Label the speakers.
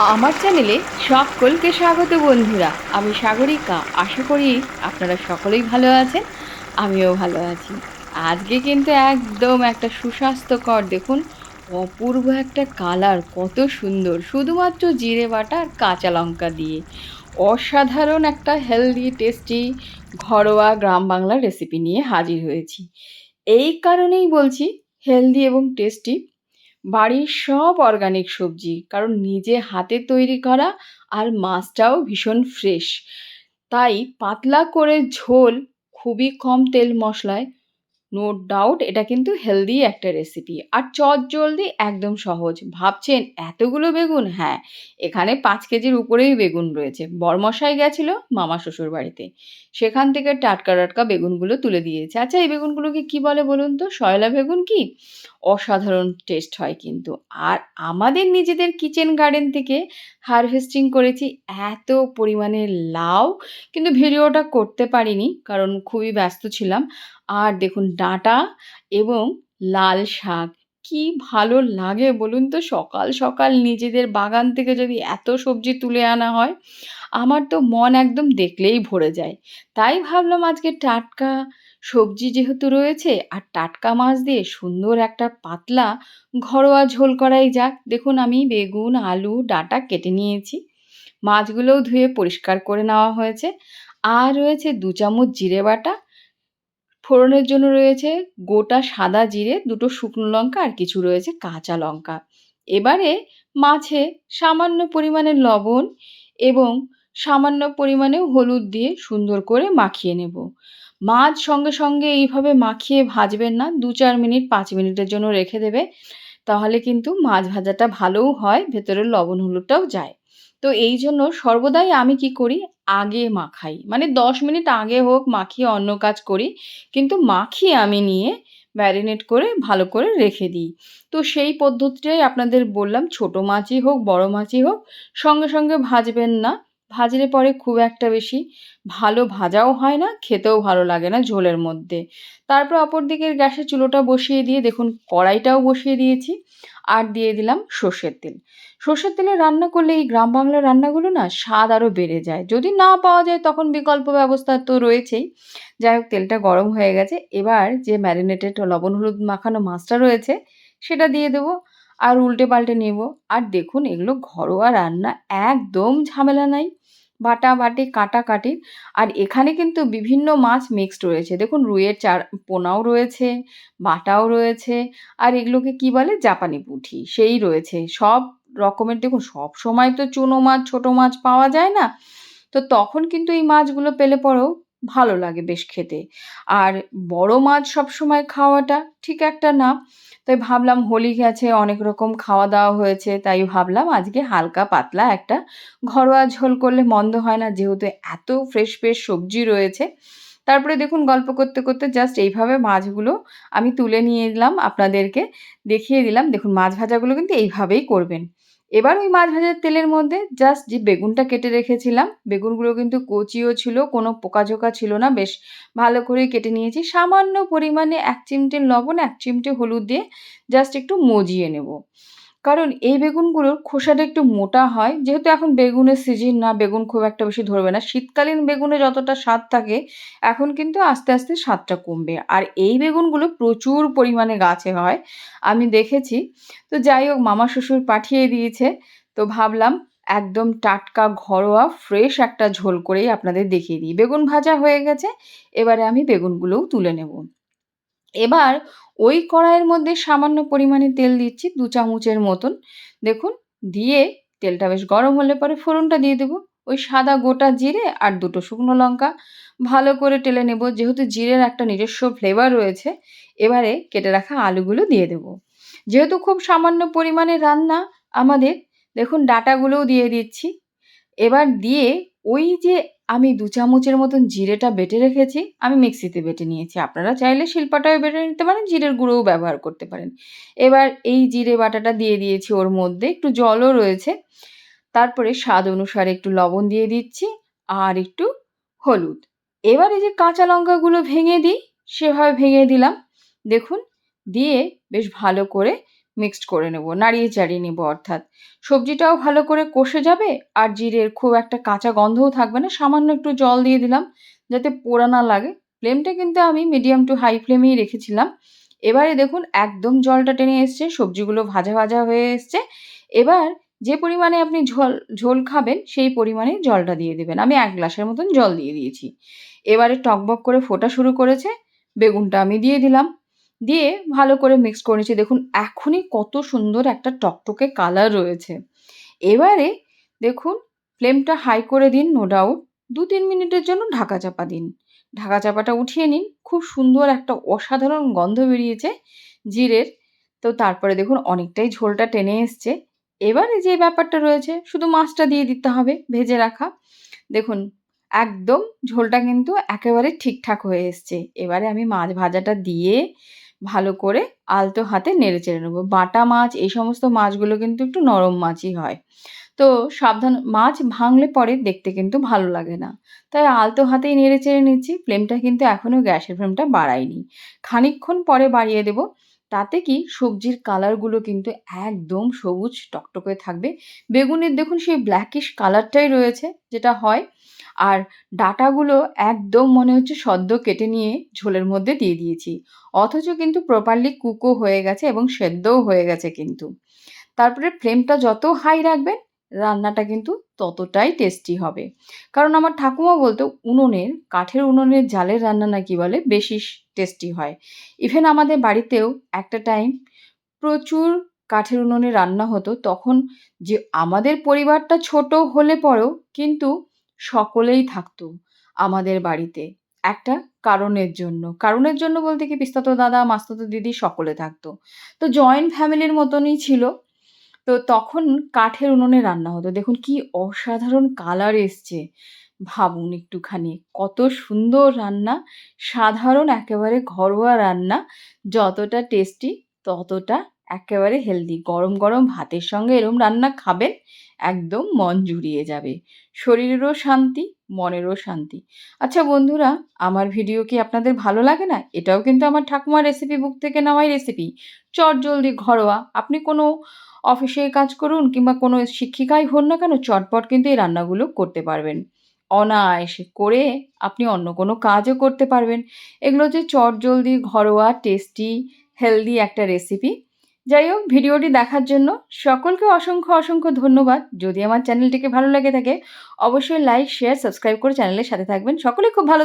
Speaker 1: আমার চ্যানেলে সকলকে স্বাগত বন্ধুরা। আমি সাগরিকা। আশা করি আপনারা সকলেই ভালো আছেন। আমিও ভালো আছি। আজকে কিন্তু একদম একটা সুস্বাস্থ্যকর, দেখুন, অপূর্ব একটা কালার, কত সুন্দর, শুধুমাত্র জিরে বাটা আর কাঁচা লঙ্কা দিয়ে অসাধারণ একটা হেলদি টেস্টি ঘরোয়া গ্রাম বাংলার রেসিপি নিয়ে হাজির হয়েছি। এই কারণেই বলছি হেলদি এবং টেস্টি। বাড়ির সব অর্গানিক সবজি, কারণ নিজে হাতে তৈরি করা, আর মাছটাও ভীষণ ফ্রেশ। তাই পাতলা করে ঝোল, খুবই কম তেল মশলায়, নো ডাউট এটা কিন্তু হেলদি একটা রেসিপি আর চটজলদি, একদম সহজ। ভাবছেন এতগুলো বেগুন? হ্যাঁ, এখানে 5 কেজির উপরেই বেগুন রয়েছে। বরমশাই গেছিল মামা শ্বশুর বাড়িতে, সেখান থেকে টাটকা টাটকা বেগুনগুলো তুলে দিয়েছে। আচ্ছা, এই বেগুনগুলোকে কি বলে বলুন তো? শয়লা বেগুন কি? অসাধারণ টেস্ট হয় কিন্তু। আর আমাদের নিজেদের কিচেন গার্ডেন থেকে হারভেস্টিং করেছি এত পরিমাণে লাউ, কিন্তু ভিডিওটা করতে পারিনি কারণ খুবই ব্যস্ত ছিলাম। আর দেখুন ডাঁটা এবং লাল শাক, কি ভালো লাগে বলুন তো? সকাল সকাল নিজেদের বাগান থেকে যদি এত সবজি তুলে আনা হয়, আমার তো মন একদম দেখলেই ভরে যায়। তাই ভাবলাম আজকে টাটকা সবজি যেহেতু রয়েছে আর টাটকা মাছ দিয়ে সুন্দর একটা পাতলা ঘরোয়া ঝোল করাই যাক। দেখুন, আমি বেগুন, আলু, ডাঁটা কেটে নিয়েছি। মাছগুলোও ধুয়ে পরিষ্কার করে নেওয়া হয়েছে। আর রয়েছে 2 চামচ জিরে বাটা। ফোড়নের জন্য রয়েছে গোটা সাদা জিরে, 2টো শুকনো লঙ্কা আর কিছু রয়েছে কাঁচা লঙ্কা। এবারে মাছে সামান্য পরিমাণে লবণ এবং সামান্য পরিমাণে হলুদ দিয়ে সুন্দর করে মাখিয়ে নেব। মাছ সঙ্গে সঙ্গে এইভাবে মাখিয়ে ভাজবেন না, 2-4 মিনিট 5 মিনিটের জন্য রেখে দেবে। তাহলে কিন্তু মাছ ভাজাটা ভালোও হয়, ভেতরের লবণ হলুদটাও যায়। তো এই জন্য সর্বদাই আমি কি করি, আগে মাখাই। মানে 10 মিনিট আগে হোক মাখিয়ে অন্য কাজ করি। কিন্তু মাখিয়ে আমি নিয়ে ম্যারিনেট করে ভালো করে রেখে দিই। তো সেই পদ্ধতিটাই আপনাদের বললাম। ছোট মাছই হোক, বড় মাছই হোক, সঙ্গে সঙ্গে ভাজবেন না। ভাজলে পরে খুব একটা বেশি ভালো ভাজাও হয় না, খেতেও ভালো লাগে না ঝোলের মধ্যে। তারপর অপর দিকের গ্যাসে চুলোটা বসিয়ে দিয়ে দেখুন কড়াইটাও বসিয়ে দিয়েছি। আর দিয়ে দিলাম সর্ষের তেল। সর্ষের তেলে রান্না করলে এই গ্রাম বাংলার রান্নাগুলো না স্বাদ আরও বেড়ে যায়। যদি না পাওয়া যায় তখন বিকল্প ব্যবস্থা তো রয়েছেই। যাই হোক, তেলটা গরম হয়ে গেছে। এবার যে ম্যারিনেটেড লবণ হলুদ মাখানো মাছটা রয়েছে সেটা দিয়ে দেবো। আর উল্টে পাল্টে নেব। আর দেখুন, এগুলো ঘরোয়া রান্না, একদম ঝামেলা নাই। বাটাবাটি, কাটাকাটি। আর এখানে কিন্তু বিভিন্ন মাছ মিক্সড রয়েছে। দেখুন, রুইয়ের পোনাও রয়েছে, বাটাও রয়েছে। আর এগুলোকে কি বলে? জাপানি পুঁটি, সেই রয়েছে। সব রকমের, দেখুন, সবসময় তো চুনো মাছ, ছোট মাছ পাওয়া যায় না। তো তখন কিন্তু এই মাছগুলো পেলে পরেও ভালো লাগে বেশ খেতে। আর বড় মাছ সবসময় খাওয়াটা ঠিক একটা না। তাই ভাবলাম হোলি গেছে, অনেক রকম খাওয়া-দাওয়া হয়েছে। তাই ভাবলাম আজকে হালকা পাতলা একটা ঘরোয়া ঝোল করলে মন্দ হয় না, যেহেতু এত ফ্রেশ ফ্রেশ সবজি রয়েছে। তারপরে দেখুন, গল্প করতে করতে জাস্ট এইভাবে মাছগুলো আমি তুলে নিয়ে এলাম, আপনাদেরকে দেখিয়ে দিলাম। দেখুন, মাছ ভাজাগুলো কিন্তু এইভাবেই করবেন। এবার ওই মাছ ভাজার তেলের মধ্যে জাস্ট যে বেগুনটা কেটে রেখেছিলাম, বেগুনগুলো কিন্তু কচিও ছিল, কোনো পোকাঝোকা ছিল না, বেশ ভালো করেই কেটে নিয়েছি। সামান্য পরিমাণে 1 চিমটে লবণ, 1 চিমটে হলুদ দিয়ে জাস্ট একটু মজিয়ে নেব। কারণ এই বেগুনগুলোর খোসাটা একটু মোটা হয়। যেহেতু এখন বেগুনের সিজন না, বেগুন খুব একটা বেশি ধরবে না। শীতকালীন বেগুনে যতটা স্বাদ থাকে, এখন কিন্তু আস্তে আস্তে স্বাদটা কমবে। আর এই বেগুনগুলো প্রচুর পরিমাণে গাছে হয়, আমি দেখেছি। তো যাই হোক, মামা শ্বশুর পাঠিয়ে দিয়েছে। তো ভাবলাম একদম টাটকা ঘরোয়া ফ্রেশ একটা ঝোল করেই আপনাদের দেখিয়ে দিই। বেগুন ভাজা হয়ে গেছে। এবারে আমি বেগুনগুলোও তুলে নেব। এবার ওই কড়াইয়ের মধ্যে সামান্য পরিমাণে তেল দিচ্ছি, 2 চামচের মতন। দেখুন, দিয়ে তেলটা বেশ গরম হলে পরে ফোড়নটা দিয়ে দেবো। ওই সাদা গোটা জিরে আর 2টো শুকনো লঙ্কা ভালো করে টেলে নেব। যেহেতু জিরের একটা নিজস্ব ফ্লেভার রয়েছে, এবারে কেটে রাখা আলুগুলো দিয়ে দেবো। যেহেতু খুব সামান্য পরিমাণে রান্না আমাদের, দেখুন ডাঁটাগুলোও দিয়ে দিচ্ছি। এবার দিয়ে ওই যে আমি 2 চামচের মতন জিরেটা বেটে রেখেছি, আমি মিক্সিতে বেটে নিয়েছি। আপনারা চাইলে শিলপাটায় বেটে নিতে পারেন, জিরের গুঁড়োও ব্যবহার করতে পারেন। এবার এই জিরে বাটাটা দিয়ে দিয়েছি ওর মধ্যে, একটু জলও রয়েছে। তারপরে স্বাদ অনুসারে একটু লবণ দিয়ে দিচ্ছি আর একটু হলুদ। এবার এই যে কাঁচা লঙ্কাগুলো ভেঙে দিই, সেভাবে ভেঙে দিলাম। দেখুন, দিয়ে বেশ ভালো করে মিক্সড করে নেব, নাড়িয়ে চাড়িয়ে নেব, অর্থাৎ সবজিটাও ভালো করে কষে যাবে আর জিরের খুব একটা কাঁচা গন্ধও থাকবে না। সামান্য একটু জল দিয়ে দিলাম যাতে পোড়া না লাগে। ফ্লেমটা কিন্তু আমি মিডিয়াম টু হাই ফ্লেমেই রেখেছিলাম। এবারে দেখুন একদম জলটা টেনে এসছে, সবজিগুলো ভাজা ভাজা হয়ে এসছে। এবার যে পরিমাণে আপনি ঝোল খাবেন সেই পরিমাণে জলটা দিয়ে দেবেন। আমি ১ গ্লাসের মতন জল দিয়ে দিয়েছি। এবারে টগবগ করে ফোটা শুরু করেছে, বেগুনটা আমি দিয়ে দিলাম। দিয়ে ভালো করে মিক্স করে নিচ্ছি। দেখুন এখনই কত সুন্দর একটা টকটকে কালার রয়েছে। এবারে দেখুন ফ্লেমটা হাই করে দিন, নো ডাউট। ২-৩ মিনিটের জন্য ঢাকা চাপা দিন। ঢাকা চাপাটা উঠিয়ে নিন। খুব সুন্দর একটা অসাধারণ গন্ধ বেরিয়েছে জিরের। তো তারপরে দেখুন অনেকটাই ঝোলটা টেনে এসছে। এবারে যে ব্যাপারটা রয়েছে শুধু মাছটা দিয়ে দিতে হবে ভেজে রাখা। দেখুন একদম ঝোলটা কিন্তু একেবারে ঠিকঠাক হয়ে এসছে। এবারে আমি মাছ ভাজাটা দিয়ে ভালো করে আলতো হাতে নেড়েচেড়ে নেব। বাটা মাছ এই সমস্ত মাছগুলো কিন্তু একটু নরম মাছই হয়। তো সাবধান, মাছ ভাঙলে পরে দেখতে কিন্তু ভালো লাগে না। তাই আলতো হাতেই নেড়েচেড়ে নিচ্ছি। ফ্লেমটা কিন্তু এখনো গ্যাসের ফ্লেমটা বাড়াইনি। খানিকক্ষণ পরে বাড়িয়ে দেব। তাতে কি সবজির কালারগুলো কিন্তু একদম সবুজ টকটকে থাকবে। বেগুনের দেখুন সেই ব্ল্যাকিশ কালারটাই রয়েছে যেটা হয়। আর ডাঁটাগুলো একদম মনে হচ্ছে সদ্য কেটে নিয়ে ঝোলের মধ্যে দিয়ে দিয়েছি। অথচ কিন্তু প্রপারলি কুকও হয়ে গেছে এবং সেদ্ধও হয়ে গেছে কিন্তু। তারপরে ফ্লেমটা যত হাই রাখবেন রান্নাটা কিন্তু ততটাই টেস্টি হবে। কারণ আমার ঠাকুমা বলতো কাঠের উনুনের জালের রান্না নাকি বলে বেশি টেস্টি হয়। ইভেন আমাদের বাড়িতেও একটা টাইম প্রচুর কাঠের উনুনে রান্না হতো। তখন যে আমাদের পরিবারটা ছোট হলে পরেও কিন্তু সকলেই থাকতো আমাদের বাড়িতে। একটা কারণের জন্য। কারণের জন্য বলতে কি পিস্তাতো দাদা, মাস্তাতো দিদি সকলে থাকতো। তো জয়েন্ট ফ্যামিলির মতনই ছিল। তো তখন কাঠের উনুনে রান্না হতো। দেখুন কি অসাধারণ কালার এসছে। ভাবুন একটুখানি কত সুন্দর রান্না। সাধারণ একেবারে ঘরোয়া রান্না। যতটা টেস্টি ততটা একেবারে হেলদি। গরম, গরম ভাতের সঙ্গে এরম রান্না খাবেন, একদম মন জুড়িয়ে যাবে। শরীরেরও শান্তি, মনেরও শান্তি। আচ্ছা বন্ধুরা, আমার ভিডিও কি আপনাদের ভালো লাগে না? এটাও কিন্তু আমার ঠাকুমার রেসিপি বুক থেকে নেওয়াই রেসিপি। চটজলদি ঘরোয়া। আপনি কোনো অফিসে কাজ করুন কিংবা কোনো শিক্ষিকাই হন না কেন, চটপট কিন্তু এই রান্নাগুলো করতে পারবেন। অনায়াসে করে আপনি অন্য কোনো কাজও করতে পারবেন। এগুলো হচ্ছে চটজলদি, ঘরোয়া, টেস্টি, হেলদি একটা রেসিপি। যাই হোক, ভিডিওটি দেখার জন্য সকলকে অসংখ্য, অসংখ্য ধন্যবাদ। যদি আমার চ্যানেলটিকে ভালো লেগে থাকে অবশ্যই লাইক, শেয়ার, সাবস্ক্রাইব করে চ্যানেলের সাথে থাকবেন। সকলে খুব ভালো